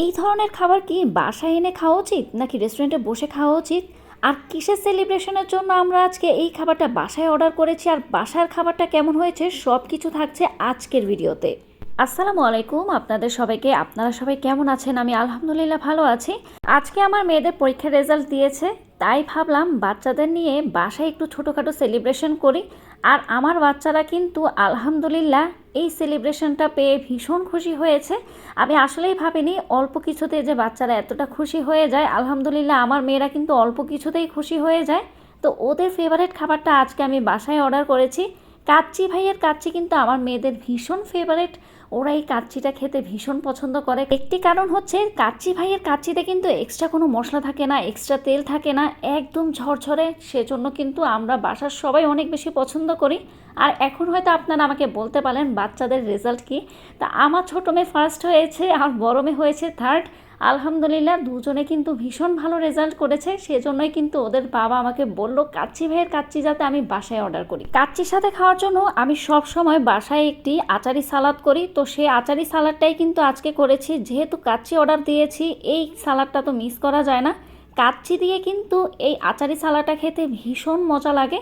এই ধরনের খাবার কি বাসায় এনে খাওয়া উচিত নাকি রেস্টুরেন্টে বসে খাওয়া উচিত? আর কিসের সেলিব্রেশনের জন্য আমরা আজকে এই খাবারটা বাসায় অর্ডার করেছি আর বাসার খাবারটা কেমন হয়েছে সব কিছু থাকছে আজকের ভিডিওতে। আসসালামু আলাইকুম আপনাদের সবাইকে। আপনারা সবাই কেমন আছেন? আমি আলহামদুলিল্লাহ ভালো আছি। আজকে আমার মেয়েদের পরীক্ষার রেজাল্ট দিয়েছে, তাই ভাবলাম বাচ্চাদের নিয়ে বাসায় একটু ছোটোখাটো সেলিব্রেশন করি। আর আমার বাচ্চারা কিন্তু আলহামদুলিল্লাহ এই সেলিব্রেশনটা পেয়ে ভীষণ খুশি হয়েছে। আমি আসলেই ভাবিনি অল্প কিছুতে যে বাচ্চারা এতটা খুশি হয়ে যায়। আলহামদুলিল্লাহ আমার মেয়েরা কিন্তু অল্প কিছুতেই খুশি হয়ে যায়। তো ওদের ফেভারিট খাবারটা আজকে আমি বাসায় অর্ডার করেছি। কাচ্চি ভাইয়ের কাচ্চি কিন্তু আমার মেয়েদের ভীষণ ফেভারিট। ওরা এই কাচ্চিটা খেতে ভীষণ পছন্দ করে। একটি কারণ হচ্ছে কাচ্চি ভাইয়ের কাচ্চিতে কিন্তু এক্সট্রা কোনো মশলা থাকে না, এক্সট্রা তেল থাকে না, একদম ঝরঝরে। সেজন্য কিন্তু আমরা বাসার সবাই অনেক বেশি পছন্দ করি। আর এখন হয়তো আপনারা আমাকে বলতে পারেন বাচ্চাদের রেজাল্ট কি। তা আমার ছোটো মেয়ে ফার্স্ট হয়েছে আর বড় মেয়ে হয়েছে থার্ড। আলহামদুলিল্লাহ দুজনে কিন্তু ভীষণ ভালো রেজাল্ট করেছে। সেজন্যই কিন্তু ওদের বাবা আমাকে বলল কাচ্চি ভাইয়ের কাচ্চি যাতে আমি বাসায় অর্ডার করি। কাচ্চির সাথে খাওয়ার জন্য আমি সব সময় বাসায় একটি আচারি সালাদ করি। তো সেই আচারি সালাদটাই কিন্তু আজকে করেছি। যেহেতু কাচ্চি অর্ডার দিয়েছি, এই সালাদটা তো মিস করা যায় না। কাচ্চি দিয়ে কিন্তু এই আচারি সালাদটা খেতে ভীষণ মজা লাগে।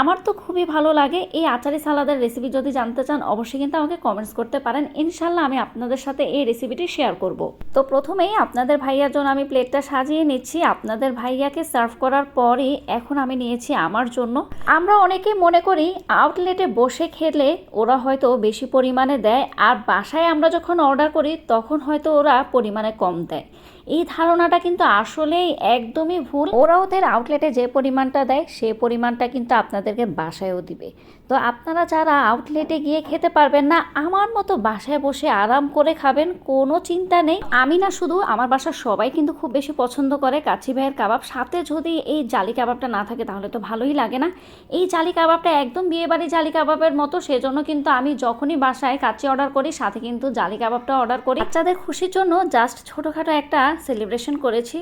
আমার তো খুবই ভালো লাগে। এই আচারি সালাদের রেসিপি যদি জানতে চান অবশ্যই কিন্তু আমাকে কমেন্টস করতে পারেন। ইনশাল্লাহ আমি আপনাদের সাথে এই রেসিপিটি শেয়ার করব। তো প্রথমেই আপনাদের ভাইয়ার জন্য আমি প্লেটটা সাজিয়ে নিচ্ছি। আপনাদের ভাইয়াকে সার্ভ করার পরে এখন আমি নিয়েছি আমার জন্য। আমরা অনেকেই মনে করি আউটলেটে বসে খেলে ওরা হয়তো বেশি পরিমাণে দেয়, আর বাসায় আমরা যখন অর্ডার করি তখন হয়তো ওরা পরিমাণে কম দেয়। এই ধারণাটা কিন্তু আসলেই একদমই ভুল। ওরা ওদের আউটলেটে যে পরিমাণটা দেয় সে পরিমাণটা কিন্তু আপনাদেরকে বাসায়ও দিবে। তো আপনারা যারা আউটলেটে গিয়ে খেতে পারবেন না, আমার মতো বাসায় বসে আরাম করে খাবেন, কোনো চিন্তা নেই। আমি না শুধু, আমার বাসার সবাই কিন্তু খুব বেশি পছন্দ করে কাচ্চি ভাইয়ের কাবাব। সাথে যদি এই জালি কাবাবটা না থাকে তাহলে তো ভালোই লাগে না। এই জালি কাবাবটা একদম বিয়েবাড়ি জালি কাবাবের মতো। সেজন্য কিন্তু আমি যখনই বাসায় কাচ্চি অর্ডার করি সাথে কিন্তু জালি কাবাবটা অর্ডার করি। বাচ্চাদের খুশির জন্য জাস্ট ছোটোখাটো একটা সেলিব্রেশন করেছি।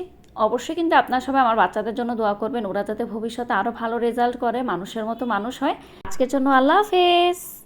অবশ্যই কিন্তু আপনার সবাই আমার বাচ্চাদের জন্য দোয়া করবেন, ওরা যাতে ভবিষ্যতে আরও ভালো রেজাল্ট করে, মানুষের মতো মানুষ হয়। আজকের জন্য আল্লাহ হাফেজ।